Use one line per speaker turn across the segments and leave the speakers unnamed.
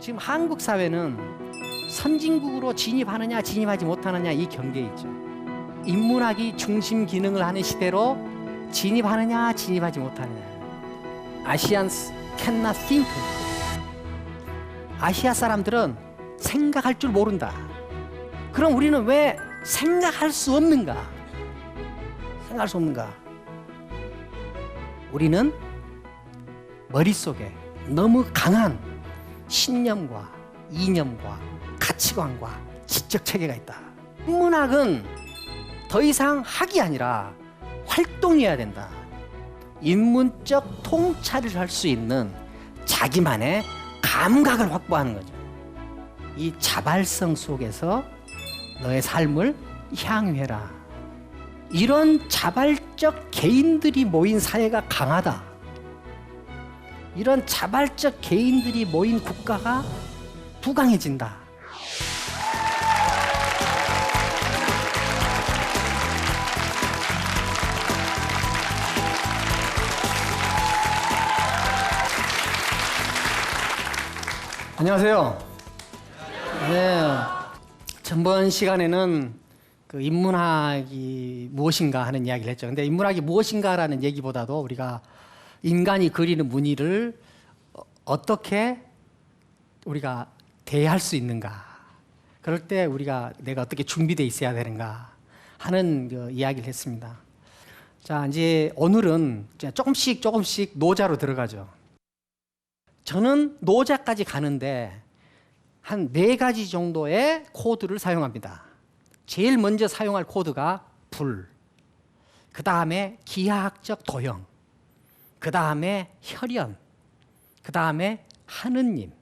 지금 한국 사회는 선진국으로 진입하느냐 진입하지 못하느냐 이 경계에 있죠. 인문학이 중심 기능을 하는 시대로 진입하느냐 진입하지 못하느냐. Asians cannot think. 아시아 사람들은 생각할 줄 모른다. 그럼 우리는 왜 생각할 수 없는가? 생각할 수 없는가? 우리는 머릿속에 너무 강한 신념과 이념과 가치관과 지적 체계가 있다. 인문학은 더 이상 학이 아니라 활동해야 된다. 인문적 통찰을 할 수 있는 자기만의 감각을 확보하는 거죠. 이 자발성 속에서 너의 삶을 향유해라. 이런 자발적 개인들이 모인 사회가 강하다. 이런 자발적 개인들이 모인 국가가 부강해진다. 안녕하세요. 네, 전번 시간에는 그 인문학이 무엇인가 하는 이야기를 했죠. 근데 인문학이 무엇인가라는 얘기보다도 우리가 인간이 그리는 무늬를 어떻게 우리가 대할 수 있는가, 그럴 때 내가 어떻게 준비되어 있어야 되는가 하는 그 이야기를 했습니다. 자, 이제 오늘은 조금씩 노자로 들어가죠. 저는 노자까지 가는데 한 4가지 정도의 코드를 사용합니다. 제일 먼저 사용할 코드가 불, 그 다음에 기하학적 도형, 그 다음에 혈연, 그 다음에 하느님.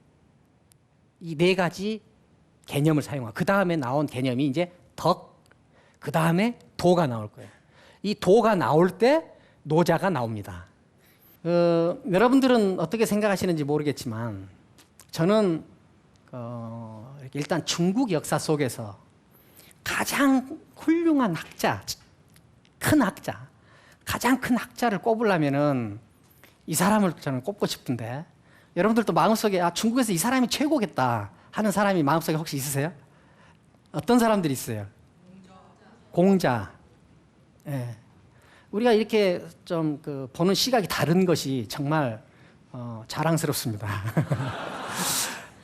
이 4가지 개념을 사용하고, 그 다음에 나온 개념이 이제 덕, 그 다음에 도가 나올 거예요. 이 도가 나올 때 노자가 나옵니다. 여러분들은 어떻게 생각하시는지 모르겠지만 저는 일단 중국 역사 속에서 가장 훌륭한 학자, 가장 큰 학자를 꼽으려면은 이 사람을 저는 꼽고 싶은데, 여러분들도 마음속에 중국에서 이 사람이 최고겠다 하는 사람이 마음속에 혹시 있으세요? 어떤 사람들이 있어요? 공자. 예. 우리가 이렇게 좀 보는 시각이 다른 것이 정말 자랑스럽습니다.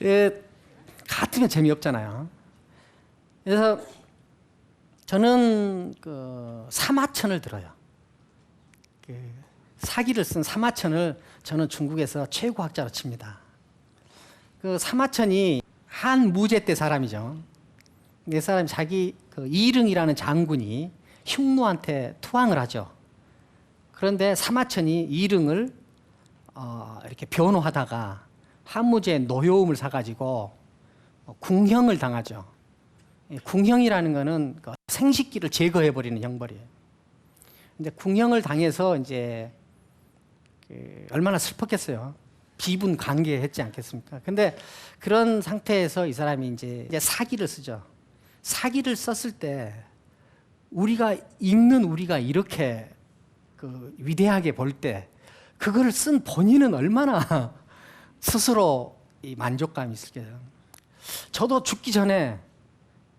예, 같으면 재미없잖아요. 그래서 저는 사마천을 들어요. 사기를 쓴 사마천을 저는 중국에서 최고 학자로 칩니다. 사마천이 한 무제 때 사람이죠. 이 사람이 자기 이릉이라는 장군이 흉노한테 투항을 하죠. 그런데 사마천이 이릉을 이렇게 변호하다가 한무제의 노여움을 사가지고 궁형을 당하죠. 궁형이라는 거는 생식기를 제거해버리는 형벌이에요. 근데 궁형을 당해서 이제 얼마나 슬펐겠어요. 비분 관계했지 않겠습니까? 근데 그런 상태에서 이 사람이 이제 사기를 쓰죠. 사기를 썼을 때 읽는 우리가 이렇게 위대하게 볼 때 그걸 쓴 본인은 얼마나 스스로 이 만족감이 있을까요? 저도 죽기 전에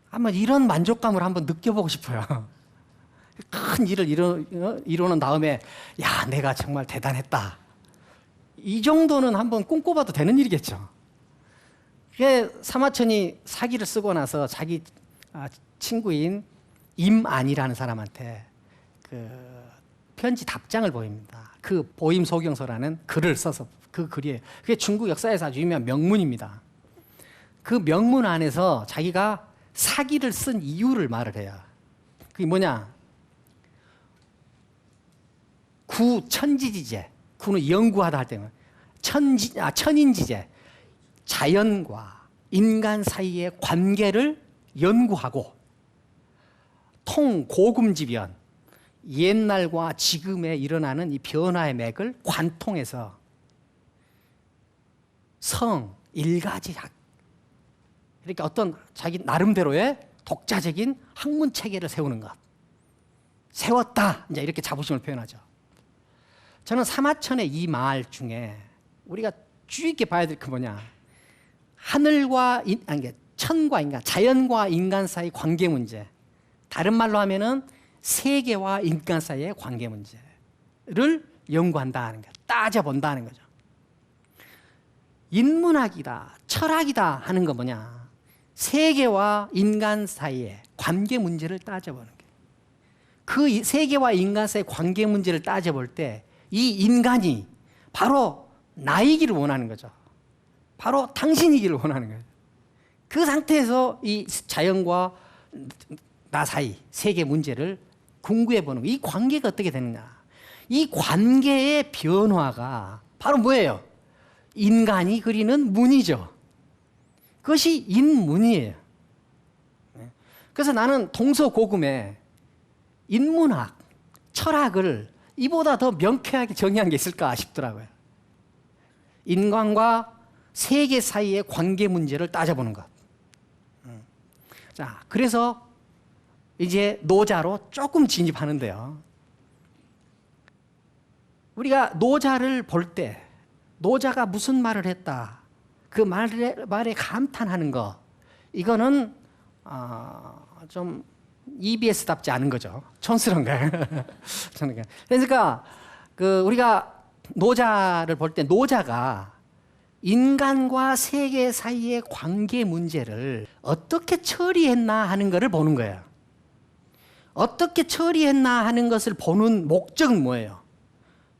한번 이런 만족감을 한번 느껴보고 싶어요. 큰 일을 이루는 다음에 야, 내가 정말 대단했다. 이 정도는 한번 꿈꿔봐도 되는 일이겠죠. 그게 사마천이 사기를 쓰고 나서 자기 친구인 임안이라는 사람한테 편지 답장을 보입니다. 그 보임소경서라는 글을 써서 그 글이에요. 그게 중국 역사에서 아주 유명한 명문입니다. 그 명문 안에서 자기가 사기를 쓴 이유를 말을 해요. 그게 뭐냐? 구천지지제. 구는 연구하다 할 때는 천인지제. 자연과 인간 사이의 관계를 연구하고 통고금지변. 옛날과 지금에 일어나는 이 변화의 맥을 관통해서 일가지학, 그러니까 어떤 자기 나름대로의 독자적인 학문 체계를 세우는 것. 세웠다. 이제 이렇게 자부심을 표현하죠. 저는 사마천의 이 말 중에 우리가 주의 있게 봐야 될 게 뭐냐? 하늘과 아니 천과 인간, 자연과 인간 사이 관계 문제. 다른 말로 하면은 세계와 인간 사이의 관계 문제를 연구한다는 거예요. 따져본다는 거죠. 인문학이다, 철학이다 하는 거 뭐냐? 세계와 인간 사이의 관계 문제를 따져보는 거예요. 그 세계와 인간 사이의 관계 문제를 따져볼 때 이 인간이 바로 나이기를 원하는 거죠. 바로 당신이기를 원하는 거예요. 그 상태에서 이 자연과 나 사이 세계 문제를 궁구해 보는 거예요. 이 관계가 어떻게 되느냐? 이 관계의 변화가 바로 뭐예요? 인간이 그리는 문이죠. 그것이 인문이에요. 그래서 나는 동서고금에 인문학, 철학을 이보다 더 명쾌하게 정의한 게 있을까 싶더라고요. 인간과 세계 사이의 관계 문제를 따져보는 것. 자, 그래서 이제 노자로 조금 진입하는데요. 우리가 노자를 볼 때 노자가 무슨 말을 했다, 그 말에 감탄하는 거, 이거는 좀 EBS답지 않은 거죠. 촌스러운 거예요. 그러니까 우리가 노자를 볼 때 노자가 인간과 세계 사이의 관계 문제를 어떻게 처리했나 하는 것을 보는 거예요. 어떻게 처리했나 하는 것을 보는 목적은 뭐예요?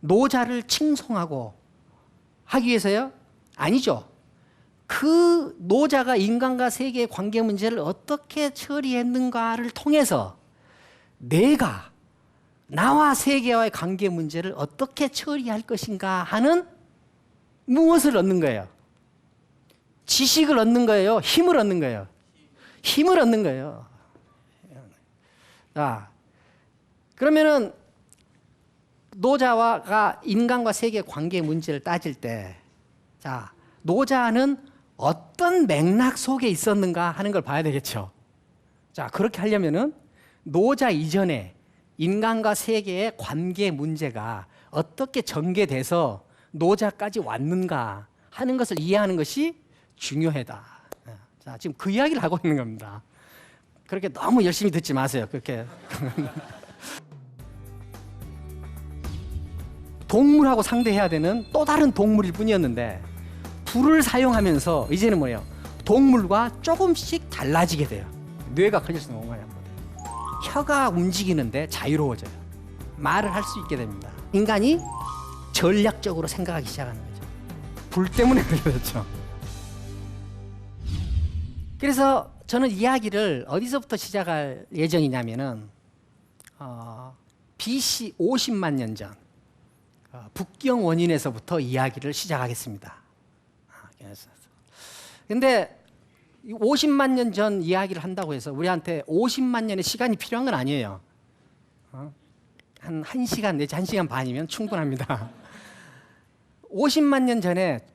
노자를 칭송하고 하기 위해서요? 아니죠. 그 노자가 인간과 세계의 관계 문제를 어떻게 처리했는가를 통해서 내가 나와 세계와의 관계 문제를 어떻게 처리할 것인가 하는 무엇을 얻는 거예요? 지식을 얻는 거예요? 힘을 얻는 거예요? 힘을 얻는 거예요. 자, 그러면은 노자가 인간과 세계의 관계 문제를 따질 때, 자, 노자는 어떤 맥락 속에 있었는가 하는 걸 봐야 되겠죠. 자, 그렇게 하려면은 노자 이전에 인간과 세계의 관계 문제가 어떻게 전개돼서 노자까지 왔는가 하는 것을 이해하는 것이 중요하다. 자, 지금 그 이야기를 하고 있는 겁니다. 그렇게 너무 열심히 듣지 마세요. 그렇게. 동물하고 상대해야 되는 또 다른 동물일 뿐이었는데 불을 사용하면서 이제는 뭐예요? 동물과 조금씩 달라지게 돼요. 뇌가 커질수록 뭔가요? 혀가 움직이는데 자유로워져요. 말을 할 수 있게 됩니다. 인간이 전략적으로 생각하기 시작하는 거죠. 불 때문에 그렇게 됐죠. 그래서 저는 이야기를 어디서부터 시작할 예정이냐면은 BC 50만 년 전 북경 원인에서부터 이야기를 시작하겠습니다. 근데 50만 년 전 이야기를 한다고 해서 우리한테 50만 년의 시간이 필요한 건 아니에요. 한 1시간 내지 1시간 반이면 충분합니다. 50만 년 전에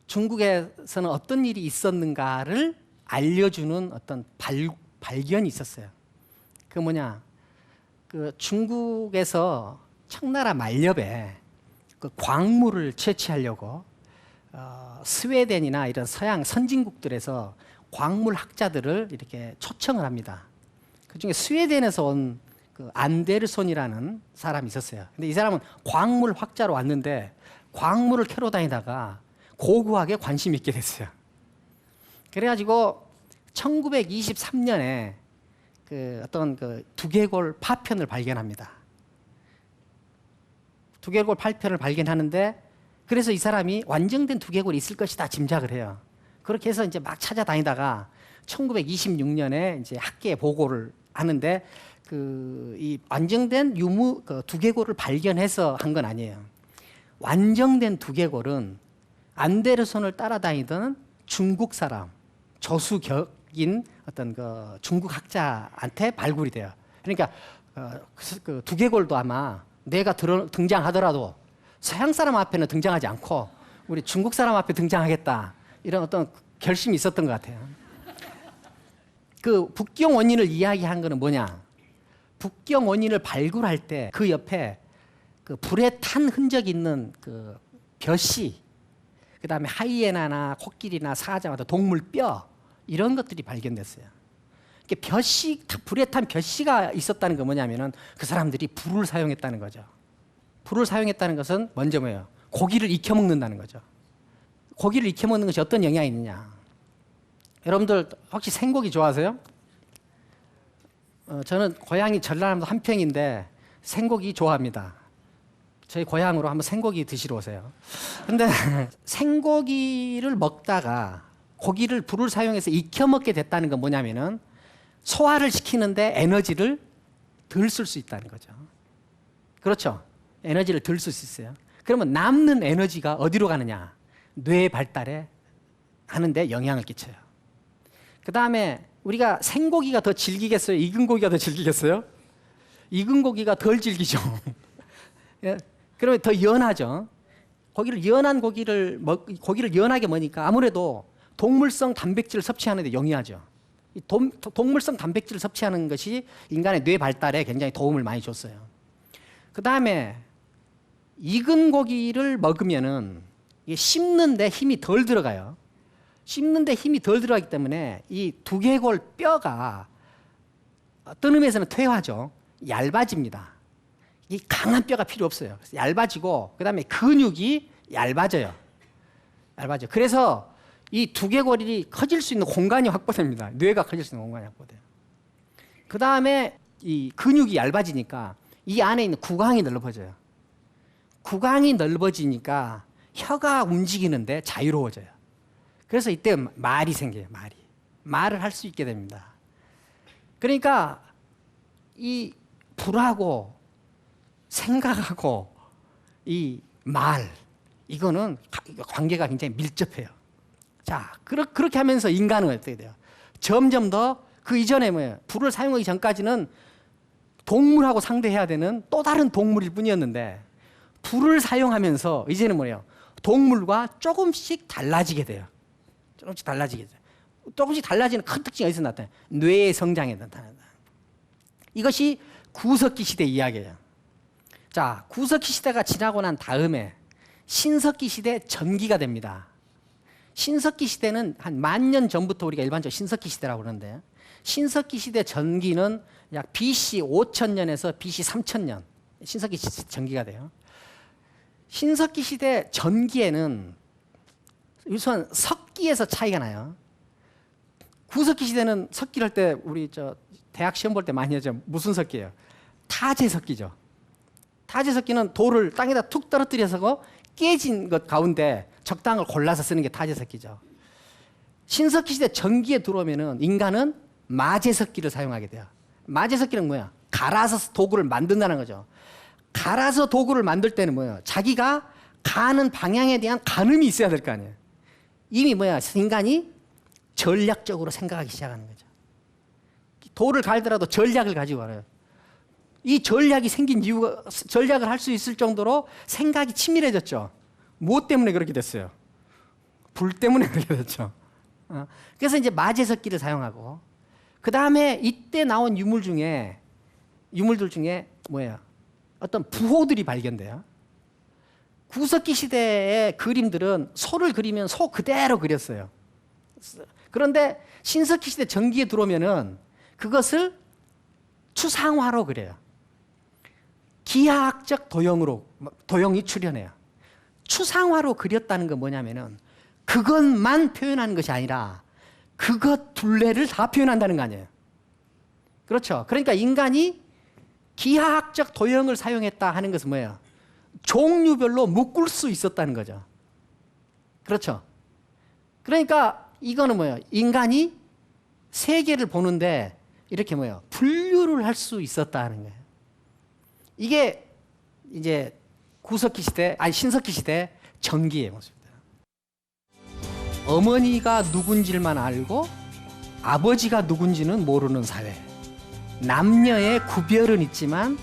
중국에서는 어떤 일이 있었는가를 알려주는 어떤 발견이 있었어요. 그 뭐냐, 그 중국에서 청나라 말렵에 그 광물을 채취하려고 스웨덴이나 이런 서양 선진국들에서 광물 학자들을 이렇게 초청을 합니다. 그 중에 스웨덴에서 온 그 안데르손이라는 사람이 있었어요. 근데 이 사람은 광물 학자로 왔는데 광물을 캐러 다니다가 고고하게 관심 있게 됐어요. 그래가지고 1923년에 그 어떤 그 두개골 파편을 발견합니다. 두개골 파편을 발견하는데 그래서 이 사람이 완성된 두개골이 있을 것이다 짐작을 해요. 그렇게 해서 이제 막 찾아다니다가 1926년에 이제 학계에 보고를 하는데 이 완성된 그 두개골을 발견해서 한 건 아니에요. 완성된 두개골은 안데르손을 따라다니던 중국 사람, 저수격인 어떤 그 중국 학자한테 발굴이 돼요. 그러니까 그 두개골도 아마 내가 등장하더라도 서양 사람 앞에는 등장하지 않고 우리 중국 사람 앞에 등장하겠다, 이런 어떤 결심이 있었던 것 같아요. 그 북경 원인을 이야기한 거는 뭐냐? 북경 원인을 발굴할 때 그 옆에 그 불에 탄 흔적이 있는 그 벼씨, 그다음에 하이에나나 코끼리나 사자마다 동물 뼈 이런 것들이 발견됐어요. 벼씨, 불에 탄 벼씨가 있었다는 건 뭐냐면은 그 사람들이 불을 사용했다는 거죠. 불을 사용했다는 것은 먼저 뭐예요? 고기를 익혀 먹는다는 거죠. 고기를 익혀 먹는 것이 어떤 영향이 있느냐? 여러분들 혹시 생고기 좋아하세요? 저는 고향이 전라남도 한평인데 생고기 좋아합니다. 저희 고향으로 한번 생고기 드시러 오세요. 근데 생고기를 먹다가 고기를 불을 사용해서 익혀 먹게 됐다는 건 뭐냐면은 소화를 시키는데 에너지를 덜 쓸 수 있다는 거죠. 그렇죠? 에너지를 덜 쓸 수 있어요. 그러면 남는 에너지가 어디로 가느냐? 뇌 발달에 하는데 영향을 끼쳐요. 그 다음에 우리가 생고기가 더 질기겠어요? 익은 고기가 더 질기겠어요? 익은 고기가 덜 질기죠. 예? 그러면 더 연하죠. 고기를 연하게 먹으니까 아무래도 동물성 단백질을 섭취하는 데 용이하죠. 동물성 단백질을 섭취하는 것이 인간의 뇌 발달에 굉장히 도움을 많이 줬어요. 그 다음에 익은 고기를 먹으면은 씹는데 힘이 덜 들어가요. 씹는데 힘이 덜 들어가기 때문에 이 두개골 뼈가 어떤 의미에서는 퇴화죠. 얇아집니다. 이 강한 뼈가 필요 없어요. 그래서 얇아지고 그다음에 근육이 얇아져요. 그래서 이 두개골이 커질 수 있는 공간이 확보됩니다. 뇌가 커질 수 있는 공간이 확보돼요. 그 다음에 이 근육이 얇아지니까 이 안에 있는 구강이 넓어져요. 구강이 넓어지니까 혀가 움직이는데 자유로워져요. 그래서 이때 말이 생겨요. 말을 할 수 있게 됩니다. 그러니까 이 불하고 생각하고 이 말 이거는 관계가 굉장히 밀접해요. 자, 그렇게 하면서 인간은 어떻게 돼요? 점점 더 그 이전에 뭐예요? 불을 사용하기 전까지는 동물하고 상대해야 되는 또 다른 동물일 뿐이었는데 불을 사용하면서 이제는 뭐예요? 동물과 조금씩 달라지게 돼요. 조금씩 달라지는 큰 특징이 어디서 나타나요? 뇌의 성장에 나타난다. 이것이 구석기 시대 이야기예요. 자, 구석기 시대가 지나고 난 다음에 신석기 시대 전기가 됩니다. 신석기 시대는 한 10,000년 전부터 우리가 일반적으로 신석기 시대라고 그러는데 신석기 시대 전기는 약 BC 5,000년에서 BC 3,000년 신석기 시대 전기가 돼요. 신석기 시대 전기에는 우선 석기에서 차이가 나요. 구석기 시대는 석기를 할 때 우리 대학 시험 볼 때 많이 하죠. 무슨 석기예요? 타제석기죠. 타제석기는 돌을 땅에다 툭 떨어뜨려서 깨진 것 가운데 적당을 골라서 쓰는 게 타제석기죠. 신석기 시대 전기에 들어오면은 인간은 마제석기를 사용하게 돼요. 마제석기는 뭐야? 갈아서 도구를 만든다는 거죠. 갈아서 도구를 만들 때는 뭐예요? 자기가 가는 방향에 대한 가늠이 있어야 될 거 아니에요. 이미 뭐야? 인간이 전략적으로 생각하기 시작하는 거죠. 돌을 갈더라도 전략을 가지고 알아요. 이 전략이 생긴 이유가 전략을 할 수 있을 정도로 생각이 치밀해졌죠. 무엇 때문에 그렇게 됐어요? 불 때문에 그렇게 됐죠. 그래서 이제 마제석기를 사용하고 그 다음에 이때 나온 유물들 중에 뭐예요? 어떤 부호들이 발견돼요. 구석기 시대의 그림들은 소를 그리면 소 그대로 그렸어요. 그런데 신석기 시대 전기에 들어오면은 그것을 추상화로 그려요. 기하학적 도형이 출현해요. 추상화로 그렸다는 건 뭐냐면은 그것만 표현하는 것이 아니라 그것 둘레를 다 표현한다는 거 아니에요. 그렇죠. 그러니까 인간이 기하학적 도형을 사용했다 하는 것은 뭐예요? 종류별로 묶을 수 있었다는 거죠. 그렇죠. 그러니까 이거는 뭐예요? 인간이 세계를 보는데 이렇게 뭐예요? 분류를 할 수 있었다는 거예요. 이게 이제 신석기 시대 전기의 모습입니다. 어머니가 누군지만 알고 아버지가 누군지는 모르는 사회. 남녀의 구별은 있지만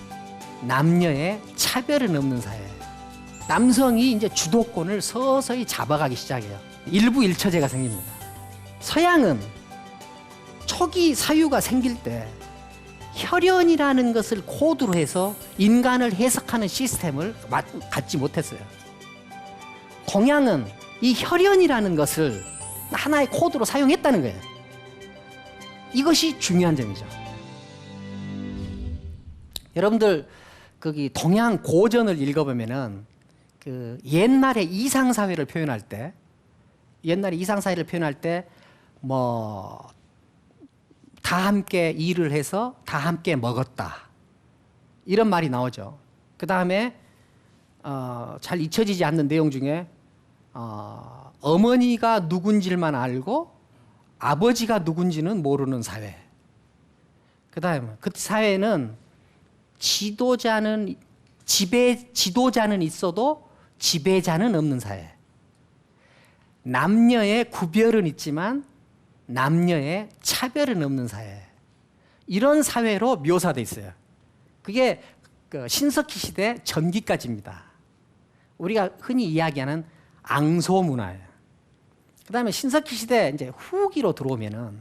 남녀의 차별은 없는 사회. 남성이 이제 주도권을 서서히 잡아가기 시작해요. 일부 일처제가 생깁니다. 서양은 초기 사유가 생길 때 혈연이라는 것을 코드로 해서 인간을 해석하는 시스템을 갖지 못했어요. 동양은 이 혈연이라는 것을 하나의 코드로 사용했다는 거예요. 이것이 중요한 점이죠. 여러분들 거기 동양 고전을 읽어보면은 그 옛날의 이상 사회를 표현할 때, 뭐 다 함께 일을 해서 다 함께 먹었다 이런 말이 나오죠. 그 다음에 잘 잊혀지지 않는 내용 중에 어머니가 누군지만 알고 아버지가 누군지는 모르는 사회. 그 다음에 그 사회는 지도자는 있어도 지배자는 없는 사회. 남녀의 구별은 있지만 남녀의 차별은 없는 사회. 이런 사회로 묘사돼 있어요. 그게 그 신석기 시대 전기까지입니다. 우리가 흔히 이야기하는 앙소 문화예요. 그다음에 신석기 시대 이제 후기로 들어오면은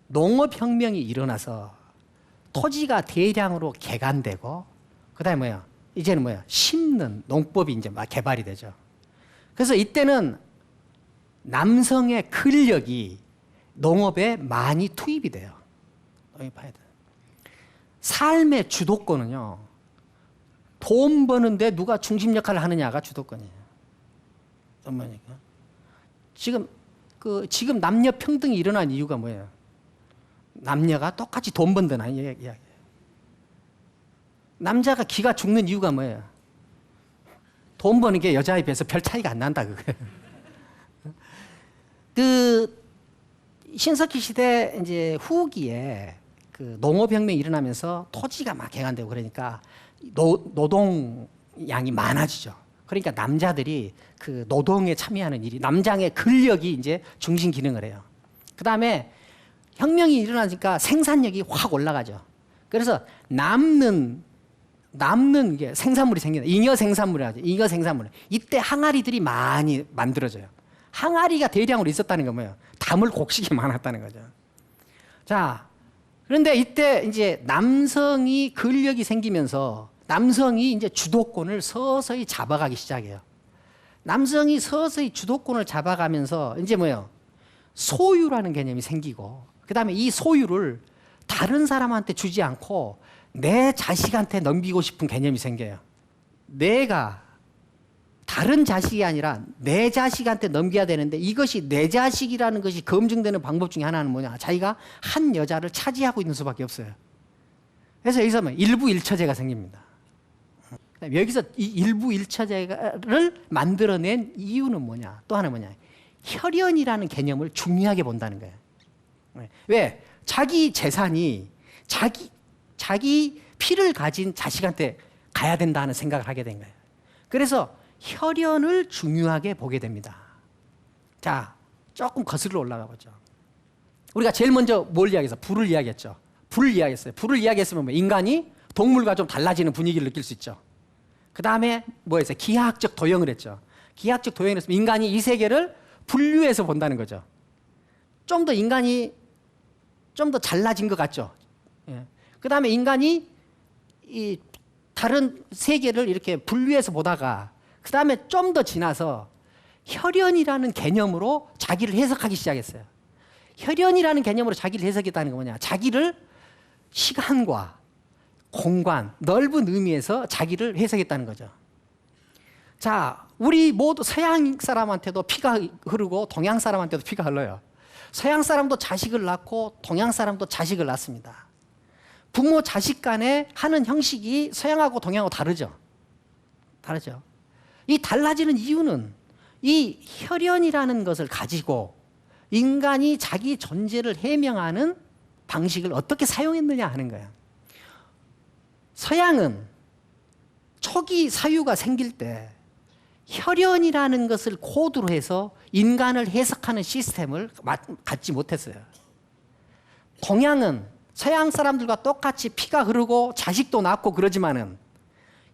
농업혁명이 일어나서 토지가 대량으로 개간되고, 그다음에 뭐야? 이제는 뭐야? 심는 농법이 이제 막 개발이 되죠. 그래서 이때는 남성의 근력이 농업에 많이 투입이 돼요. 삶의 주도권은요, 돈 버는데 누가 중심 역할을 하느냐가 주도권이에요. 어머니까. 지금 남녀 평등이 일어난 이유가 뭐예요? 남녀가 똑같이 돈 번다는 이야기예요. 남자가 기가 죽는 이유가 뭐예요? 돈 버는 게 여자에 비해서 별 차이가 안 난다 그거예요. 그 신석기 시대 이제 후기에 그 농업혁명이 일어나면서 토지가 막 개간되고 그러니까 노동량이 많아지죠. 그러니까 남자들이 그 노동에 참여하는 일이, 남장의 근력이 이제 중심 기능을 해요. 그 다음에 혁명이 일어나니까 생산력이 확 올라가죠. 그래서 남는 게 생산물이 생긴다. 잉여 생산물이라고 하죠. 잉여 생산물. 이때 항아리들이 많이 만들어져요. 항아리가 대량으로 있었다는 건 뭐예요? 담을 곡식이 많았다는 거죠. 자, 그런데 이때 이제 남성이 근력이 생기면서 남성이 이제 주도권을 서서히 잡아가기 시작해요. 남성이 서서히 주도권을 잡아가면서 이제 뭐예요? 소유라는 개념이 생기고, 그 다음에 이 소유를 다른 사람한테 주지 않고 내 자식한테 넘기고 싶은 개념이 생겨요. 내가 다른 자식이 아니라 내 자식한테 넘겨야 되는데, 이것이 내 자식이라는 것이 검증되는 방법 중에 하나는 뭐냐? 자기가 한 여자를 차지하고 있는 수밖에 없어요. 그래서 여기서 뭐 일부일처제가 생깁니다. 여기서 이 일부일처제를 만들어낸 이유는 뭐냐? 또 하나 뭐냐? 혈연이라는 개념을 중요하게 본다는 거예요. 왜? 자기 재산이 자기 피를 가진 자식한테 가야 된다는 생각을 하게 된 거예요. 그래서 혈연을 중요하게 보게 됩니다. 자, 조금 거슬러 올라가 보죠. 우리가 제일 먼저 뭘 이야기했어? 불을 이야기했죠. 불을 이야기했어요. 불을 이야기했으면 뭐 인간이 동물과 좀 달라지는 분위기를 느낄 수 있죠. 그 다음에 뭐였어요? 기하학적 도형을 했죠. 기하학적 도형을 했으면 인간이 이 세계를 분류해서 본다는 거죠. 좀 더 인간이 좀 더 잘나진 것 같죠. 예. 그 다음에 인간이 이 다른 세계를 이렇게 분류해서 보다가 그 다음에 좀 더 지나서 혈연이라는 개념으로 자기를 해석하기 시작했어요. 혈연이라는 개념으로 자기를 해석했다는 건 뭐냐? 자기를 시간과 공간, 넓은 의미에서 자기를 해석했다는 거죠. 자, 우리 모두 서양 사람한테도 피가 흐르고 동양 사람한테도 피가 흘러요. 서양 사람도 자식을 낳고 동양 사람도 자식을 낳습니다. 부모 자식 간에 하는 형식이 서양하고 동양하고 다르죠. 다르죠. 이 달라지는 이유는 이 혈연이라는 것을 가지고 인간이 자기 존재를 해명하는 방식을 어떻게 사용했느냐 하는 거예요. 서양은 초기 사유가 생길 때 혈연이라는 것을 코드로 해서 인간을 해석하는 시스템을 갖지 못했어요. 동양은 서양 사람들과 똑같이 피가 흐르고 자식도 낳고 그러지만은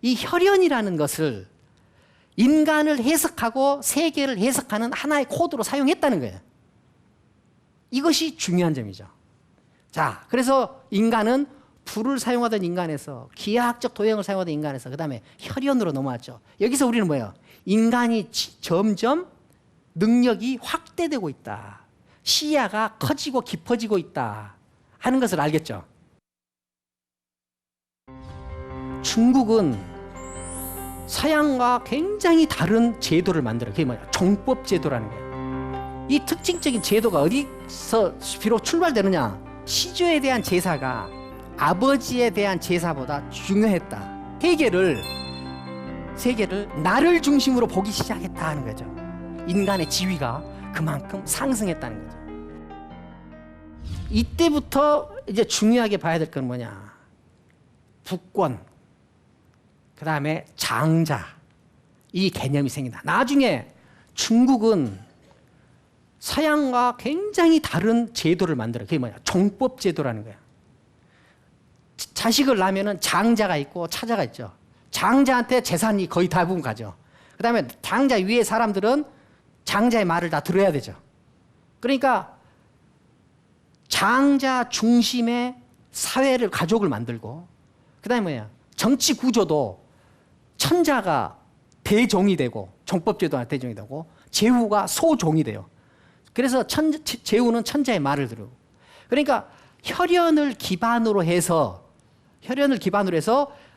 이 혈연이라는 것을 인간을 해석하고 세계를 해석하는 하나의 코드로 사용했다는 거예요. 이것이 중요한 점이죠. 자, 그래서 인간은 불을 사용하던 인간에서 기하학적 도형을 사용하던 인간에서 그 다음에 혈연으로 넘어왔죠. 여기서 우리는 뭐예요? 인간이 점점 능력이 확대되고 있다. 시야가 커지고 깊어지고 있다 하는 것을 알겠죠. 중국은 서양과 굉장히 다른 제도를 만들어요. 그게 뭐야? 종법 제도라는 거예요. 이 특징적인 제도가 어디서 비록 출발되느냐? 시조에 대한 제사가 아버지에 대한 제사보다 중요했다. 세계를 나를 중심으로 보기 시작했다 하는 거죠. 인간의 지위가 그만큼 상승했다는 거죠. 이때부터 이제 중요하게 봐야 될 건 뭐냐? 국권, 그 다음에 장자, 이 개념이 생긴다. 나중에 중국은 서양과 굉장히 다른 제도를 만들어요. 그게 뭐냐? 종법 제도라는 거야. 자식을 낳으면 장자가 있고 차자가 있죠. 장자한테 재산이 거의 대부분 가죠. 그 다음에 장자 위에 사람들은 장자의 말을 다 들어야 되죠. 그러니까 장자 중심의 사회를, 가족을 만들고, 그 다음에 뭐야? 정치 구조도 천자가 대종이 되고, 종법제도가 대종이 되고, 제후가 소종이 돼요. 그래서 제후는 천자의 말을 들고. 그러니까 혈연을 기반으로 해서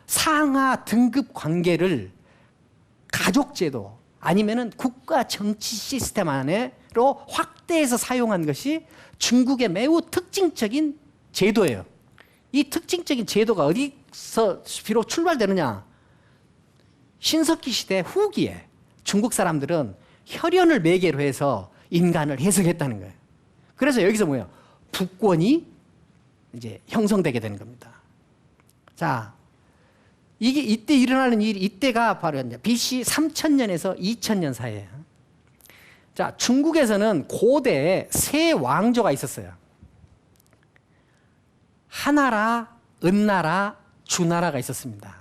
상하 등급 관계를 가족제도 아니면은 국가 정치 시스템 안으로 확대해서 사용한 것이 중국의 매우 특징적인 제도예요. 이 특징적인 제도가 어디서 비록 출발되느냐? 신석기 시대 후기에 중국 사람들은 혈연을 매개로 해서 인간을 해석했다는 거예요. 그래서 여기서 뭐예요? 국권이 이제 형성되게 되는 겁니다. 자, 이게 이때 일어나는 일이, 이때가 바로 BC 3000년에서 2000년 사이예요. 자, 중국에서는 고대에 세 왕조가 있었어요. 하나라, 은나라, 주나라가 있었습니다.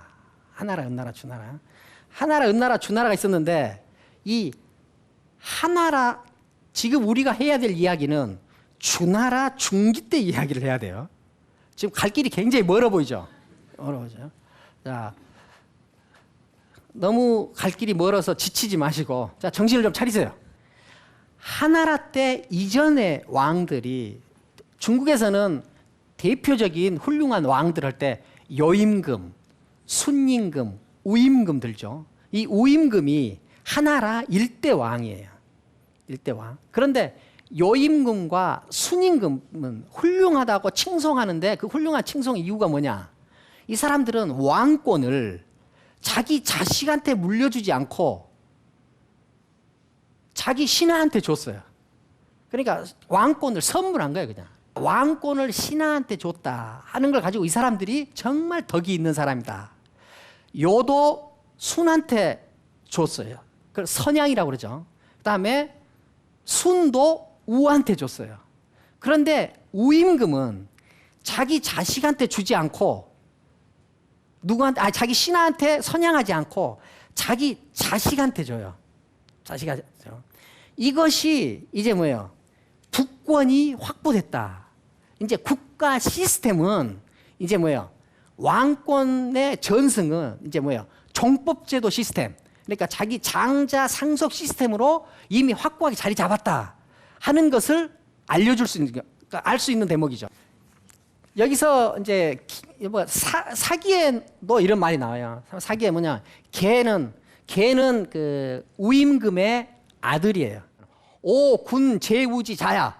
하나라, 은나라, 주나라. 하나라, 은나라, 주나라가 있었는데, 이 하나라, 지금 우리가 해야 될 이야기는 주나라 중기 때 이야기를 해야 돼요. 지금 갈 길이 굉장히 멀어 보이죠? 멀어보죠. 자, 너무 갈 길이 멀어서 지치지 마시고, 자, 정신을 좀 차리세요. 하나라 때 이전의 왕들이, 중국에서는 대표적인 훌륭한 왕들 할 때 여임금, 순임금, 우임금 들죠. 이 우임금이 하나라 일대 왕이에요. 일대 왕. 그런데 여임금과 순임금은 훌륭하다고 칭송하는데, 그 훌륭한 칭송의 이유가 뭐냐? 이 사람들은 왕권을 자기 자식한테 물려주지 않고 자기 신하한테 줬어요. 그러니까 왕권을 선물한 거예요, 그냥. 왕권을 신하한테 줬다 하는 걸 가지고 이 사람들이 정말 덕이 있는 사람이다. 요도 순한테 줬어요. 그걸 선양이라고 그러죠. 그 다음에 순도 우한테 줬어요. 그런데 우임금은 자기 자식한테 주지 않고 누구한테, 자기 신하한테 선양하지 않고 자기 자식한테 줘요. 자식한테 줘. 이것이 이제 뭐예요? 국권이 확보됐다. 이제 국가 시스템은 이제 뭐예요? 왕권의 전승은 이제 뭐예요? 종법제도 시스템. 그러니까 자기 장자 상속 시스템으로 이미 확고하게 자리 잡았다 하는 것을 알려줄 수 있는, 그러니까 알 수 있는 대목이죠. 여기서 이제 뭐 사기에도 이런 말이 나와요. 사기에 뭐냐? 걔는 그 우임금의 아들이에요. 오 군 제우지 자야.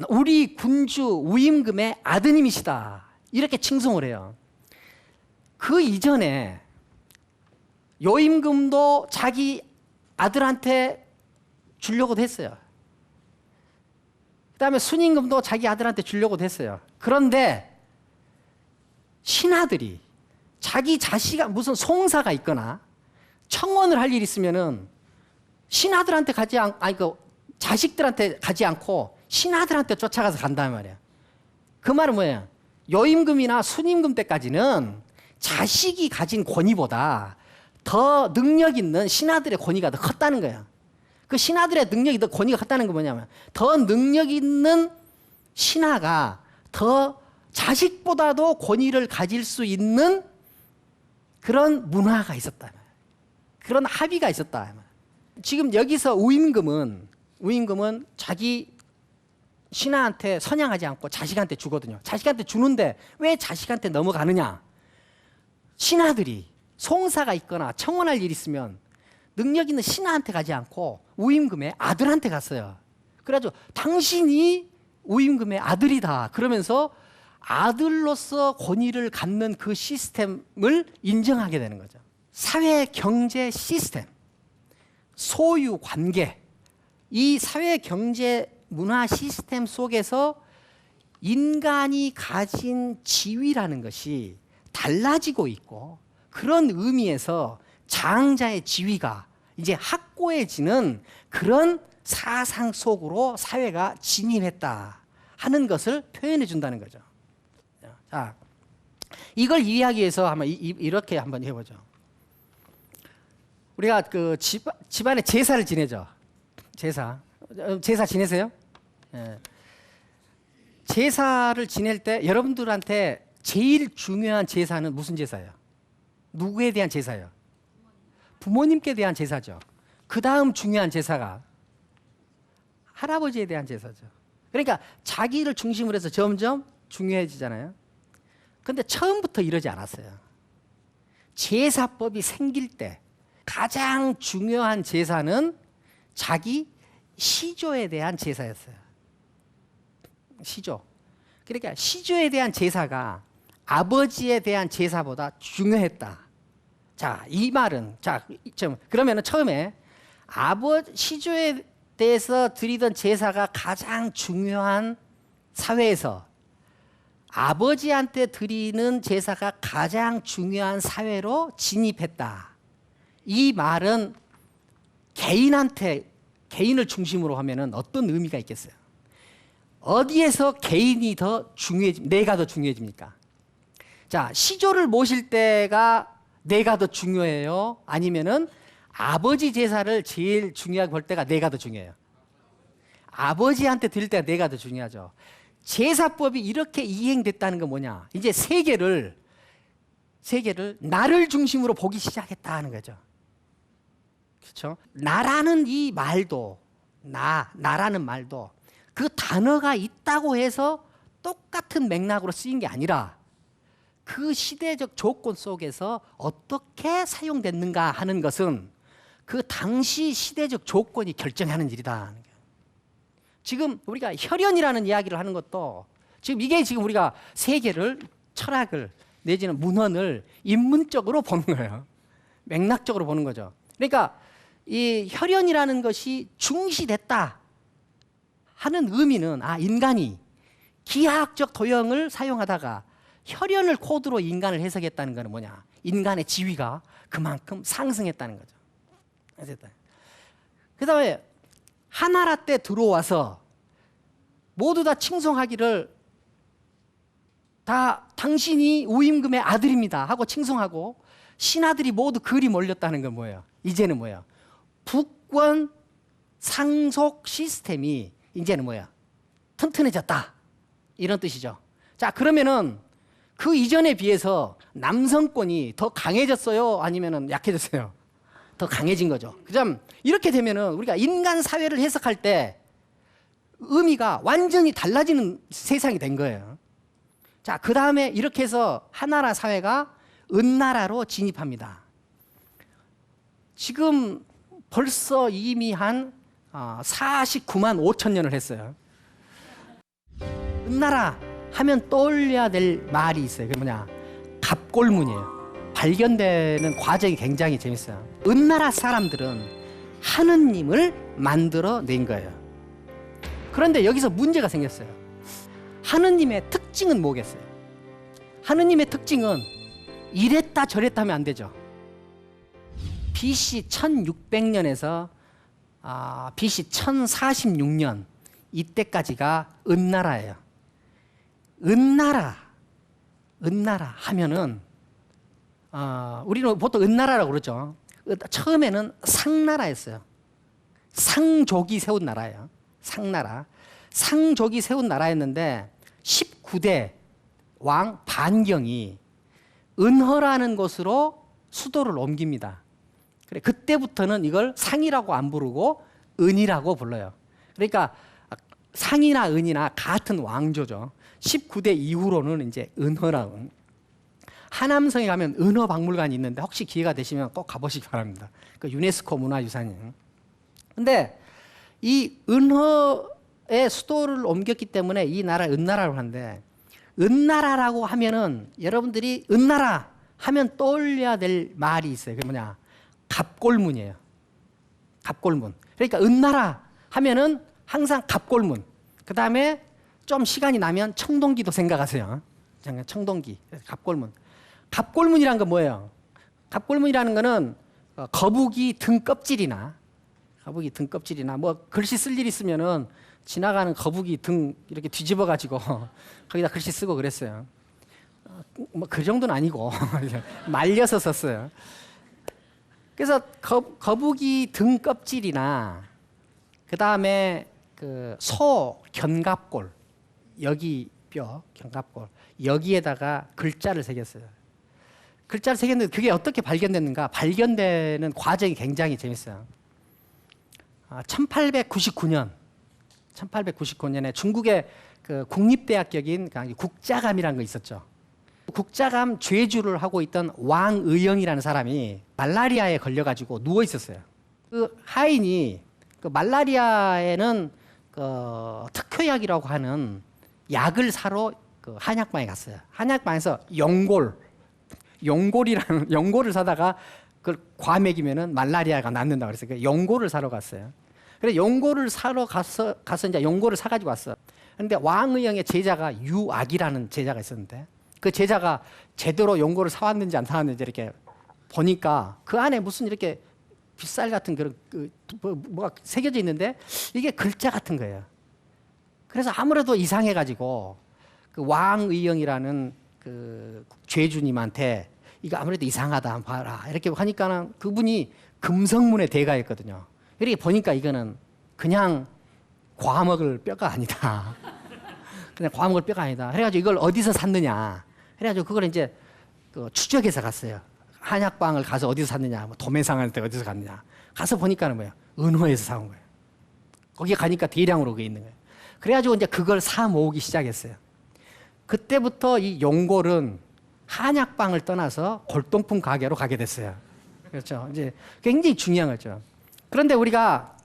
우리 군주 우임금의 아드님이시다. 이렇게 칭송을 해요. 그 이전에 여임금도 자기 아들한테 주려고도 했어요. 그 다음에 순임금도 자기 아들한테 주려고도 했어요. 그런데 신하들이 자기 자식이 무슨 송사가 있거나 청원을 할 일이 있으면은 신하들한테 자식들한테 가지 않고 신하들한테 쫓아가서 간단 말이에요. 그 말은 뭐예요? 여임금이나 순임금 때까지는 자식이 가진 권위보다 더 능력 있는 신하들의 권위가 더 컸다는 거예요. 그 신하들의 능력이 더 권위가 컸다는 건 뭐냐면, 더 능력 있는 신하가 더 자식보다도 권위를 가질 수 있는 그런 문화가 있었다. 그런 합의가 있었다. 지금 여기서 우임금은 자기 신하한테 선양하지 않고 자식한테 주거든요. 자식한테 주는데 왜 자식한테 넘어가느냐? 신하들이 송사가 있거나 청원할 일이 있으면 능력 있는 신하한테 가지 않고 우임금의 아들한테 갔어요. 그래가지고 당신이 우임금의 아들이다. 그러면서 아들로서 권위를 갖는 그 시스템을 인정하게 되는 거죠. 사회 경제 시스템, 소유 관계, 이 사회 경제 문화 시스템 속에서 인간이 가진 지위라는 것이 달라지고 있고, 그런 의미에서 장자의 지위가 이제 확고해지는 그런 사상 속으로 사회가 진입했다 하는 것을 표현해 준다는 거죠. 자, 이걸 이해하기 위해서 한번 이렇게 한번 해보죠. 우리가 그 집안에 제사를 지내죠. 제사 지내세요? 예. 제사를 지낼 때 여러분들한테 제일 중요한 제사는 무슨 제사예요? 누구에 대한 제사예요? 부모님께 대한 제사죠. 그 다음 중요한 제사가 할아버지에 대한 제사죠. 그러니까 자기를 중심으로 해서 점점 중요해지잖아요. 근데 처음부터 이러지 않았어요. 제사법이 생길 때 가장 중요한 제사는 자기 시조에 대한 제사였어요. 시조. 그러니까 시조에 대한 제사가 아버지에 대한 제사보다 중요했다. 자, 이 말은, 그러면은 처음에 시조에 대해서 드리던 제사가 가장 중요한 사회에서 아버지한테 드리는 제사가 가장 중요한 사회로 진입했다. 이 말은 개인을 중심으로 하면은 어떤 의미가 있겠어요? 어디에서 개인이 내가 더 중요해집니까? 자, 시조를 모실 때가 내가 더 중요해요? 아니면은 아버지 제사를 제일 중요하게 볼 때가 내가 더 중요해요? 아버지한테 드릴 때가 내가 더 중요하죠. 제사법이 이렇게 이행됐다는 건 뭐냐? 이제 세계를 나를 중심으로 보기 시작했다는 거죠. 그렇죠? 나라는 이 말도, 나라는 말도 그 단어가 있다고 해서 똑같은 맥락으로 쓰인 게 아니라 그 시대적 조건 속에서 어떻게 사용됐는가 하는 것은 그 당시 시대적 조건이 결정하는 일이다. 지금 우리가 혈연이라는 이야기를 하는 것도 이게 우리가 세계를, 철학을 내지는 문헌을 인문적으로 보는 거예요. 맥락적으로 보는 거죠. 그러니까 이 혈연이라는 것이 중시됐다 하는 의미는 인간이 기하학적 도형을 사용하다가 혈연을 코드로 인간을 해석했다는 것은 뭐냐? 인간의 지위가 그만큼 상승했다는 거죠. 그 다음에 하나라 때 들어와서 모두 다 칭송하기를 다 당신이 우임금의 아들입니다 하고 칭송하고 신하들이 모두 글이 몰렸다는 건 뭐예요? 이제는 뭐예요? 북권 상속 시스템이 이제는 뭐야? 튼튼해졌다. 이런 뜻이죠. 자, 그러면은 그 이전에 비해서 남성권이 더 강해졌어요? 아니면은 약해졌어요? 더 강해진 거죠. 그럼 이렇게 되면은 우리가 인간 사회를 해석할 때 의미가 완전히 달라지는 세상이 된 거예요. 자, 그 다음에 이렇게 해서 하나라 사회가 은나라로 진입합니다. 지금 벌써 이미 한 49만 5천 년을 했어요. 은나라 하면 떠올려야 될 말이 있어요. 그게 뭐냐? 갑골문이에요. 발견되는 과정이 굉장히 재밌어요. 은나라 사람들은 하느님을 만들어낸 거예요. 그런데 여기서 문제가 생겼어요. 하느님의 특징은 뭐겠어요? 하느님의 특징은 이랬다 저랬다 하면 안 되죠. BC 1600년에서 BC 1046년 이때까지가 은나라예요. 은나라 하면은 우리는 보통 은나라라고 그러죠. 처음에는 상나라였어요. 상족이 세운 나라예요. 상족이 세운 나라였는데 19대 왕 반경이 은허라는 곳으로 수도를 옮깁니다. 그래, 그때부터는 이걸 상이라고 안 부르고 은이라고 불러요. 그러니까 상이나 은이나 같은 왕조죠. 19대 이후로는 이제 은허라고. 하남성에 가면 은허박물관이 있는데 혹시 기회가 되시면 꼭 가보시기 바랍니다. 그 유네스코 문화유산이에요. 근데 이 은허의 수도를 옮겼기 때문에 이 나라 은나라로 하는데, 은나라라고 하면은 여러분들이 은나라 하면 떠올려야 될 말이 있어요. 그게 뭐냐? 갑골문이에요. 갑골문. 그러니까 은나라 하면은 항상 갑골문. 그 다음에 좀 시간이 나면 청동기도 생각하세요. 청동기. 갑골문. 갑골문이란 건 뭐예요? 갑골문이라는 거는 거북이 등 껍질이나 뭐 글씨 쓸 일 있으면은 지나가는 거북이 등 이렇게 뒤집어 가지고 거기다 글씨 쓰고 그랬어요. 뭐 그 정도는 아니고 말려서 썼어요. 그래서 거북이 등 껍질이나 그 다음에 그 소 견갑골, 여기 뼈 견갑골 여기에다가 글자를 새겼어요. 글자를 새겼는데 그게 어떻게 발견됐는가? 발견되는 과정이 굉장히 재밌어요. 1899년에 중국의 그 국립대학격인 국자감이라는 거 있었죠. 국자감 죄주를 하고 있던 왕의영이라는 사람이 말라리아에 걸려가지고 누워 있었어요. 그 하인이 그 말라리아에는 그 특효약이라고 하는 약을 사러 그 한약방에 갔어요. 한약방에서 연골을 사다가 그걸 과맥이면은 말라리아가 낫는다 그랬어요. 그 연골을 사러 갔어요. 그래서 연골을 사러 가서 이제 연골을 사가지고 왔어. 그런데 왕의영의 제자가 유악이라는 제자가 있었는데, 그 제자가 제대로 연골을 사왔는지 안 사왔는지 이렇게 보니까 그 안에 무슨 이렇게 빗살 같은 그런 뭐가 새겨져 있는데 이게 글자 같은 거예요. 그래서 아무래도 이상해가지고 그 왕의영이라는 그 죄주님한테 이거 아무래도 이상하다 한번 봐라 이렇게 하니까는 그분이 금성문의 대가였거든요. 이렇게 보니까 이거는 그냥 과먹을 뼈가 아니다. 그냥 과먹을 뼈가 아니다. 그래가지고 이걸 어디서 샀느냐. 그래가지고 그걸 이제 그 추적해서 갔어요. 한약방을 가서 어디서 샀느냐. 뭐 도매상한테 어디서 갔느냐. 가서 보니까는 뭐예요? 은호에서 사온 거예요. 거기 가니까 대량으로 그게 있는 거예요. 그래가지고 이제 그걸 사 모으기 시작했어요. 그때부터 이 용골은 한약방을 떠나서 골동품 가게로 가게 됐어요. 그렇죠. 이제 굉장히 중요한 거죠. 그런데 우리가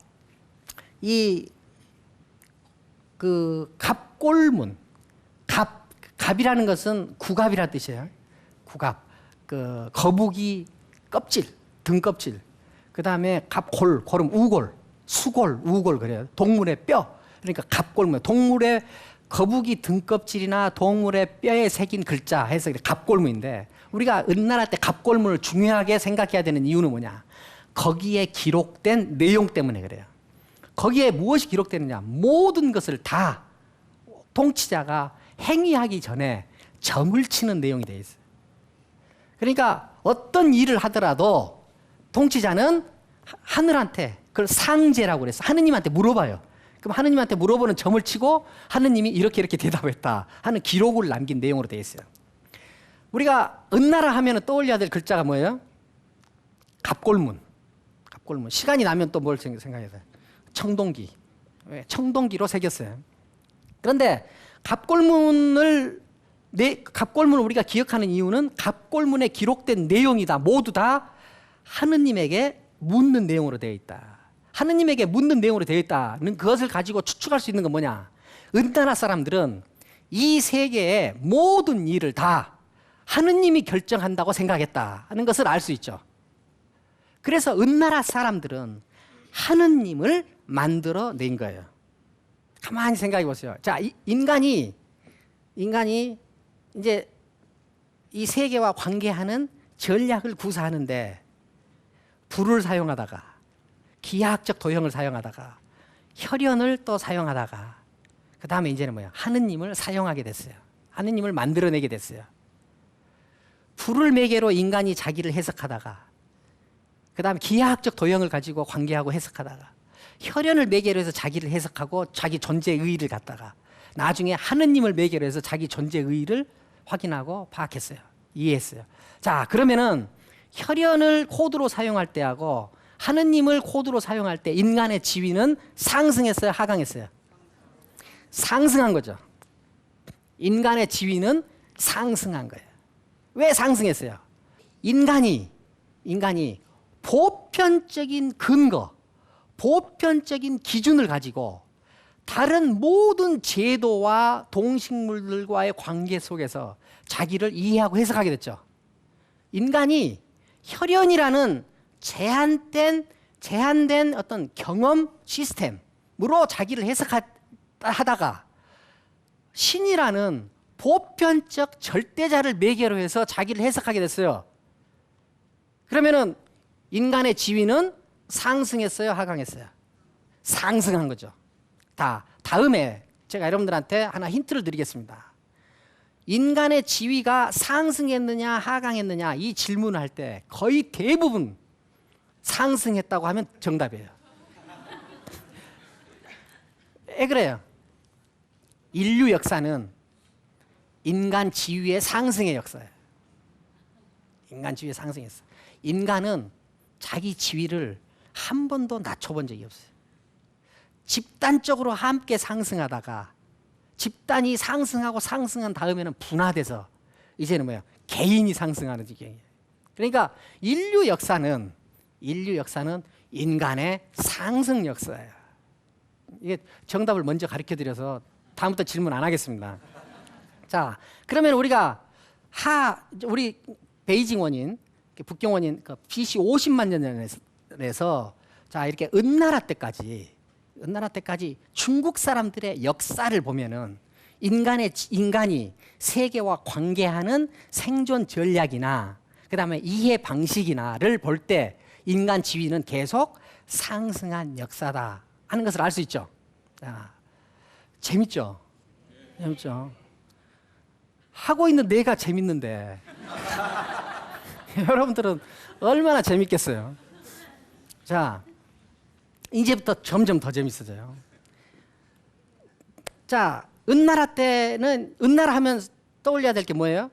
그 갑골문, 갑이라는 것은 구갑이라는 뜻이에요. 구갑, 그 거북이 껍질, 등 껍질. 그 다음에 갑골, 골은 우골, 수골, 우골 그래요. 동물의 뼈. 그러니까 갑골문, 동물의 거북이 등껍질이나 동물의 뼈에 새긴 글자 해서 갑골문인데, 우리가 은나라 때 갑골문을 중요하게 생각해야 되는 이유는 뭐냐? 거기에 기록된 내용 때문에 그래요. 거기에 무엇이 기록되느냐? 모든 것을 다 통치자가 행위하기 전에 점을 치는 내용이 되어 있어요. 그러니까 어떤 일을 하더라도 통치자는 하늘한테 그걸 상제라고 그랬어요. 하느님한테 물어봐요. 그럼 하느님한테 물어보는 점을 치고 하느님이 이렇게 대답했다 하는 기록을 남긴 내용으로 되어 있어요. 우리가 은나라 하면 떠올려야 될 글자가 뭐예요? 갑골문. 시간이 나면 또 뭘 생각해야 돼요? 청동기. 청동기로 새겼어요. 그런데 갑골문을 우리가 기억하는 이유는 갑골문에 기록된 내용이 다 모두 다 하느님에게 묻는 내용으로 되어 있다. 하느님에게 묻는 내용으로 되어 있다는 그것을 가지고 추측할 수 있는 건 뭐냐? 은나라 사람들은 이 세계의 모든 일을 다 하느님이 결정한다고 생각했다는 것을 알 수 있죠. 그래서 은나라 사람들은 하느님을 만들어낸 거예요. 가만히 생각해 보세요. 자, 인간이 이제 이 세계와 관계하는 전략을 구사하는데 불을 사용하다가, 기하학적 도형을 사용하다가, 혈연을 또 사용하다가, 그 다음에 이제는 뭐야? 하느님을 사용하게 됐어요. 하느님을 만들어내게 됐어요. 불을 매개로 인간이 자기를 해석하다가, 그 다음에 기하학적 도형을 가지고 관계하고 해석하다가, 혈연을 매개로 해서 자기를 해석하고 자기 존재의 의의를 갖다가, 나중에 하느님을 매개로 해서 자기 존재의 의의를 확인하고 파악했어요. 이해했어요. 자, 그러면은 혈연을 코드로 사용할 때하고 하느님을 코드로 사용할 때 인간의 지위는 상승했어요, 하강했어요? 상승한 거죠. 인간의 지위는 상승한 거예요. 왜 상승했어요? 인간이 보편적인 근거, 보편적인 기준을 가지고 다른 모든 제도와 동식물들과의 관계 속에서 자기를 이해하고 해석하게 됐죠. 인간이 혈연이라는 제한된 어떤 경험 시스템으로 자기를 해석하다가 신이라는 보편적 절대자를 매개로 해서 자기를 해석하게 됐어요. 그러면은 인간의 지위는 상승했어요, 하강했어요? 상승한 거죠. 다음에 제가 여러분들한테 하나 힌트를 드리겠습니다. 인간의 지위가 상승했느냐 하강했느냐 이 질문을 할 때 거의 대부분 상승했다고 하면 정답이에요. 왜 그래요? 인류 역사는 인간 지위의 상승의 역사예요. 인간 지위의 상승했어요. 인간은 자기 지위를 한 번도 낮춰본 적이 없어요. 집단적으로 함께 상승하다가 집단이 상승하고 상승한 다음에는 분화돼서 이제는 뭐예요? 개인이 상승하는 지경이에요. 그러니까 인류 역사는 인간의 상승 역사예요. 이게 정답을 먼저 가르쳐 드려서 다음부터 질문 안 하겠습니다. 자, 그러면 우리가 우리 베이징 원인, 북경 원인 BC 50만 년 전에서 자 이렇게 은나라 때까지 중국 사람들의 역사를 보면은 인간이 세계와 관계하는 생존 전략이나 그다음에 이해 방식이나를 볼 때 인간 지위는 계속 상승한 역사다 하는 것을 알 수 있죠. 자, 재밌죠? 하고 있는 내가 재밌는데 여러분들은 얼마나 재밌겠어요? 자, 이제부터 점점 더 재밌어져요. 자, 은나라 때는 은나라 하면 떠올려야 될 게 뭐예요?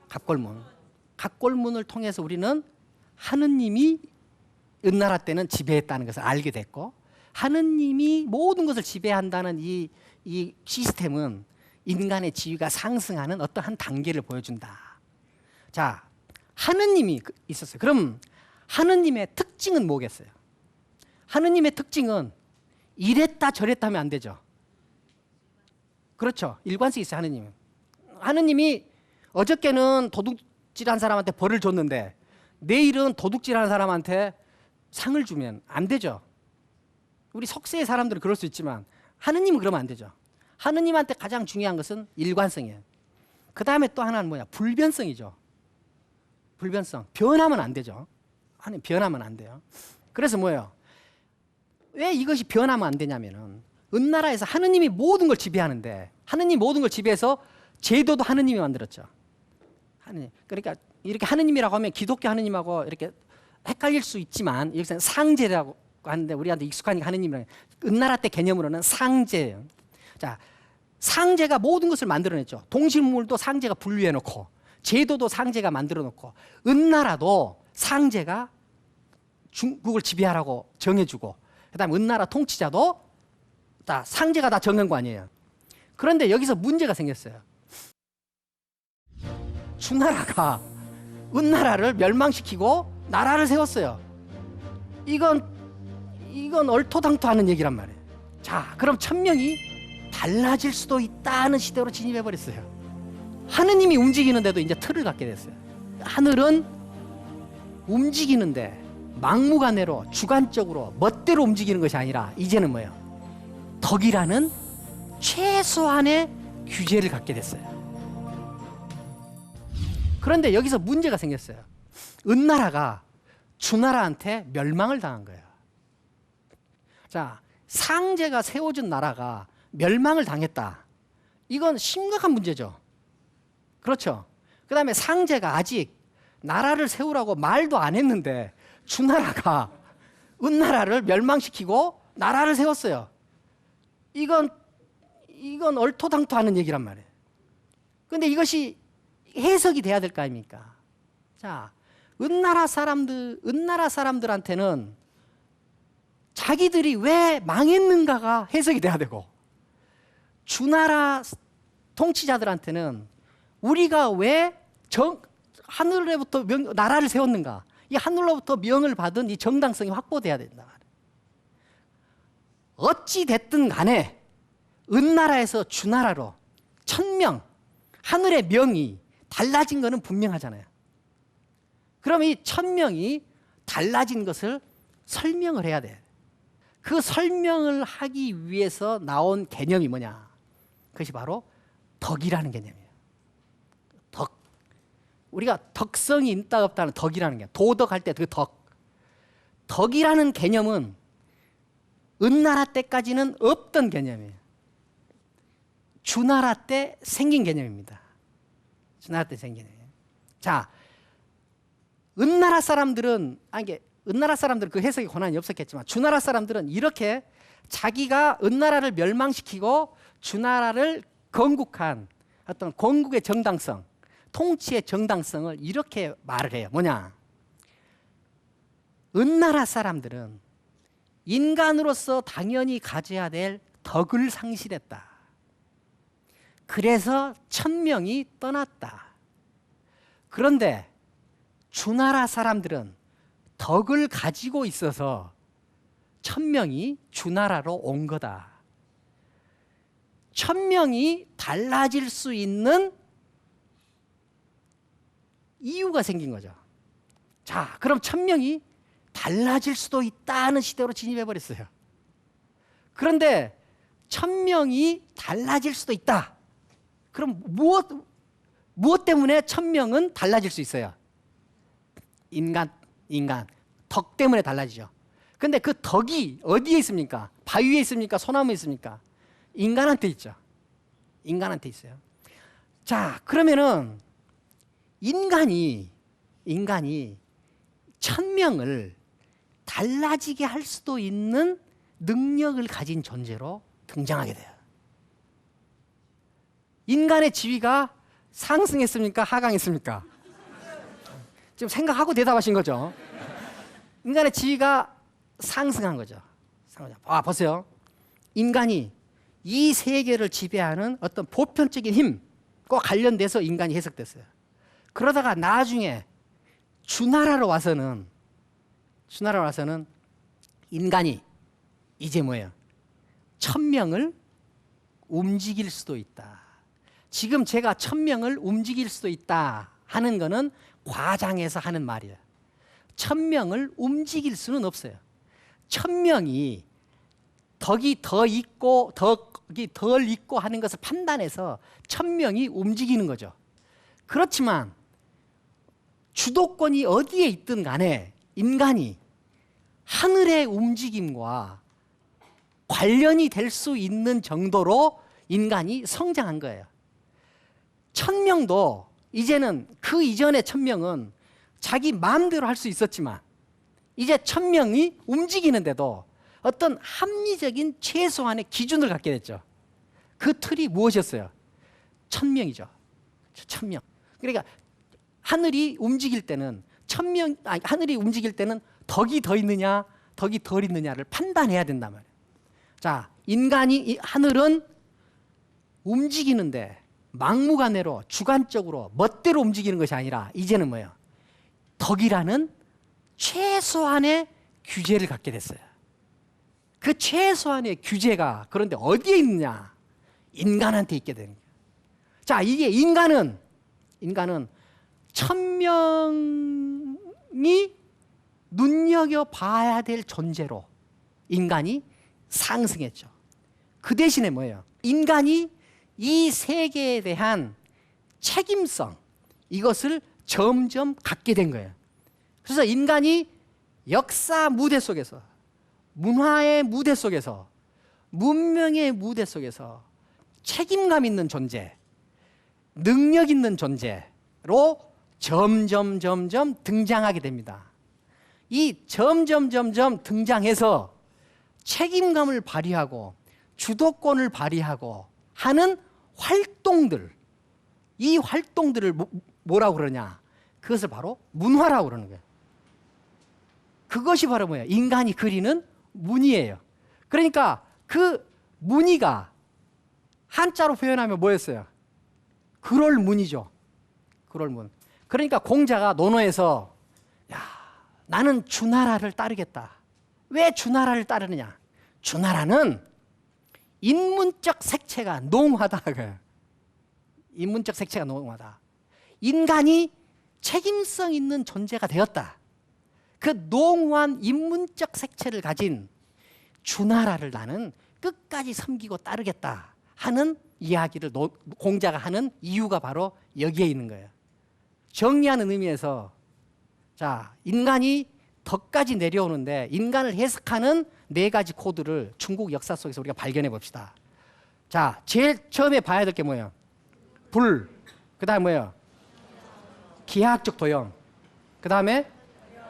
갑골문. 갑골문을 통해서 우리는 하느님이 은나라 때는 지배했다는 것을 알게 됐고 하느님이 모든 것을 지배한다는 이 시스템은 인간의 지위가 상승하는 어떠한 단계를 보여준다. 자, 하느님이 있었어요. 그럼 하느님의 특징은 뭐겠어요? 하느님의 특징은 이랬다 저랬다 하면 안 되죠. 그렇죠. 일관성이 있어요. 하느님이 어저께는 도둑질한 사람한테 벌을 줬는데 내일은 도둑질하는 사람한테 상을 주면 안 되죠. 우리 속세의 사람들은 그럴 수 있지만 하느님은 그러면 안 되죠. 하느님한테 가장 중요한 것은 일관성이에요. 그 다음에 또 하나는 뭐야? 불변성이죠. 불변성. 변하면 안 되죠. 하느님 변하면 안 돼요. 그래서 뭐예요? 왜 이것이 변하면 안 되냐면은 은나라에서 하느님이 모든 걸 지배하는데 하느님이 모든 걸 지배해서 제도도 하느님이 만들었죠. 하느님. 그러니까 이렇게 하느님이라고 하면 기독교 하느님하고 이렇게 헷갈릴 수 있지만 여기서는 상제라고 하는데 우리한테 익숙하니까 하느님이라고 은나라 때 개념으로는 상제예요. 자, 상제가 모든 것을 만들어냈죠. 동식물도 상제가 분류해놓고 제도도 상제가 만들어놓고 은나라도 상제가 중국을 지배하라고 정해주고 그다음에 은나라 통치자도 다 상제가 다 정한 거 아니에요. 그런데 여기서 문제가 생겼어요. 주나라가 은나라를 멸망시키고 나라를 세웠어요. 이건 얼토당토하는 얘기란 말이에요. 자, 그럼 천명이 달라질 수도 있다는 시대로 진입해 버렸어요. 하느님이 움직이는데도 이제 틀을 갖게 됐어요. 하늘은 움직이는데 막무가내로 주관적으로 멋대로 움직이는 것이 아니라 이제는 뭐예요? 덕이라는 최소한의 규제를 갖게 됐어요. 그런데 여기서 문제가 생겼어요. 은나라가 주나라한테 멸망을 당한 거예요. 자, 상제가 세워준 나라가 멸망을 당했다. 이건 심각한 문제죠. 그렇죠. 그 다음에 상제가 아직 나라를 세우라고 말도 안 했는데 주나라가 은나라를 멸망시키고 나라를 세웠어요. 이건 얼토당토하는 얘기란 말이에요. 그런데 이것이 해석이 돼야 될 거 아닙니까? 자, 은나라 사람들한테는 자기들이 왜 망했는가가 해석이 돼야 되고, 주나라 통치자들한테는 우리가 왜 하늘로부터 나라를 세웠는가, 이 하늘로부터 명을 받은 이 정당성이 확보돼야 된다. 어찌 됐든 간에 은나라에서 주나라로 천명, 하늘의 명이 달라진 것은 분명하잖아요. 그럼 이 천명이 달라진 것을 설명을 해야 돼. 그 설명을 하기 위해서 나온 개념이 뭐냐? 그것이 바로 덕이라는 개념이에요. 덕. 우리가 덕성이 있다 없다는 덕이라는 게, 도덕할 때 그 덕. 덕이라는 개념은 은나라 때까지는 없던 개념이에요. 주나라 때 생긴 개념입니다. 주나라 때 생긴 개념이에요. 자, 은나라 사람들은 그 해석이 권한이 없었겠지만, 주나라 사람들은 이렇게 자기가 은나라를 멸망시키고 주나라를 건국한 어떤 건국의 정당성, 통치의 정당성을 이렇게 말을 해요. 뭐냐? 은나라 사람들은 인간으로서 당연히 가져야 될 덕을 상실했다. 그래서 천명이 떠났다. 그런데 주나라 사람들은 덕을 가지고 있어서 천명이 주나라로 온 거다. 천명이 달라질 수 있는 이유가 생긴 거죠. 자, 그럼 천명이 달라질 수도 있다는 시대로 진입해 버렸어요. 그런데 천명이 달라질 수도 있다. 그럼 무엇 때문에 천명은 달라질 수 있어요? 인간, 덕 때문에 달라지죠. 근데 그 덕이 어디에 있습니까? 바위에 있습니까? 소나무에 있습니까? 인간한테 있죠. 인간한테 있어요. 자, 그러면은 인간이 천명을 달라지게 할 수도 있는 능력을 가진 존재로 등장하게 돼요. 인간의 지위가 상승했습니까? 하강했습니까? 지금 생각하고 대답하신 거죠. 인간의 지위가 상승한 거죠. 보세요. 인간이 이 세계를 지배하는 어떤 보편적인 힘과 관련돼서 인간이 해석됐어요. 그러다가 나중에 주나라로 와서는 인간이 이제 뭐예요? 천명을 움직일 수도 있다. 지금 제가 천명을 움직일 수도 있다 하는 거는 과장해서 하는 말이에요. 천명을 움직일 수는 없어요. 천명이 덕이 더 있고 덕이 덜 있고 하는 것을 판단해서 천명이 움직이는 거죠. 그렇지만 주도권이 어디에 있든 간에 인간이 하늘의 움직임과 관련이 될 수 있는 정도로 인간이 성장한 거예요. 천명도 이제는 그 이전의 천명은 자기 마음대로 할 수 있었지만 이제 천명이 움직이는데도 어떤 합리적인 최소한의 기준을 갖게 됐죠. 그 틀이 무엇이었어요? 천명이죠. 천명. 그러니까 하늘이 움직일 때는 하늘이 움직일 때는 덕이 더 있느냐, 덕이 덜 있느냐를 판단해야 된단 말이에요. 자, 하늘은 움직이는데 막무가내로 주관적으로 멋대로 움직이는 것이 아니라 이제는 뭐예요? 덕이라는 최소한의 규제를 갖게 됐어요. 그 최소한의 규제가 그런데 어디에 있느냐? 인간한테 있게 되는 거예요. 자, 이게 인간은 천명이 눈여겨봐야 될 존재로 인간이 상승했죠. 그 대신에 뭐예요? 인간이 이 세계에 대한 책임성, 이것을 점점 갖게 된 거예요. 그래서 인간이 역사 무대 속에서, 문화의 무대 속에서, 문명의 무대 속에서 책임감 있는 존재, 능력 있는 존재로 점점 등장하게 됩니다. 이 점점 등장해서 책임감을 발휘하고 주도권을 발휘하고 하는 활동들, 이 활동들을 뭐라고 그러냐? 그것을 바로 문화라고 그러는 거예요. 그것이 바로 뭐예요? 인간이 그리는 무늬예요. 그러니까 그 무늬가 한자로 표현하면 뭐였어요? 그럴 문이죠. 그럴 문. 그러니까 공자가 논어에서 야, 나는 주나라를 따르겠다. 왜 주나라를 따르느냐? 주나라는 인문적 색채가 농후하다. 인문적 색채가 농후하다. 인간이 책임성 있는 존재가 되었다. 그 농후한 인문적 색채를 가진 주나라를 나는 끝까지 섬기고 따르겠다 하는 이야기를 공자가 하는 이유가 바로 여기에 있는 거예요. 정리하는 의미에서 자, 인간이 덕까지 내려오는데 인간을 해석하는 4가지 코드를 중국 역사 속에서 우리가 발견해 봅시다. 자, 제일 처음에 봐야 될 게 뭐예요? 불. 그 다음에 뭐예요? 기하학적 도형. 그 다음에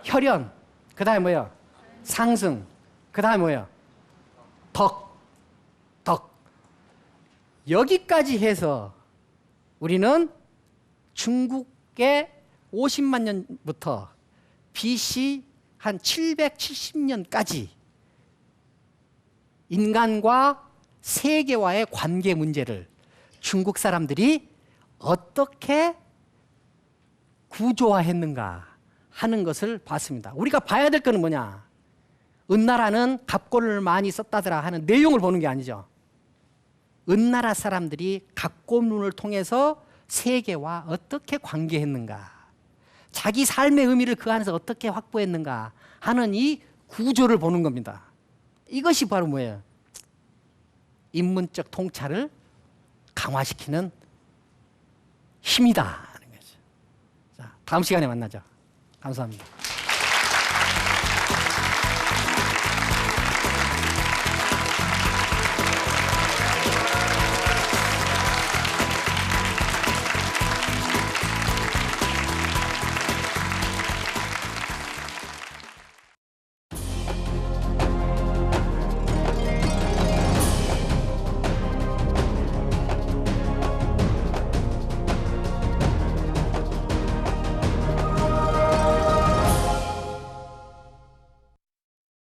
혈연. 그 다음에 뭐예요? 상승. 그 다음에 뭐예요? 덕. 여기까지 해서 우리는 중국의 50만 년부터 BC 한 770년까지 인간과 세계와의 관계 문제를 중국 사람들이 어떻게 구조화했는가 하는 것을 봤습니다. 우리가 봐야 될 것은 뭐냐? 은나라는 갑골을 많이 썼다더라 하는 내용을 보는 게 아니죠. 은나라 사람들이 갑골문을 통해서 세계와 어떻게 관계했는가, 자기 삶의 의미를 그 안에서 어떻게 확보했는가 하는 이 구조를 보는 겁니다. 이것이 바로 뭐예요? 인문적 통찰을 강화시키는 힘이다 하는 거죠. 자, 다음 시간에 만나죠. 감사합니다.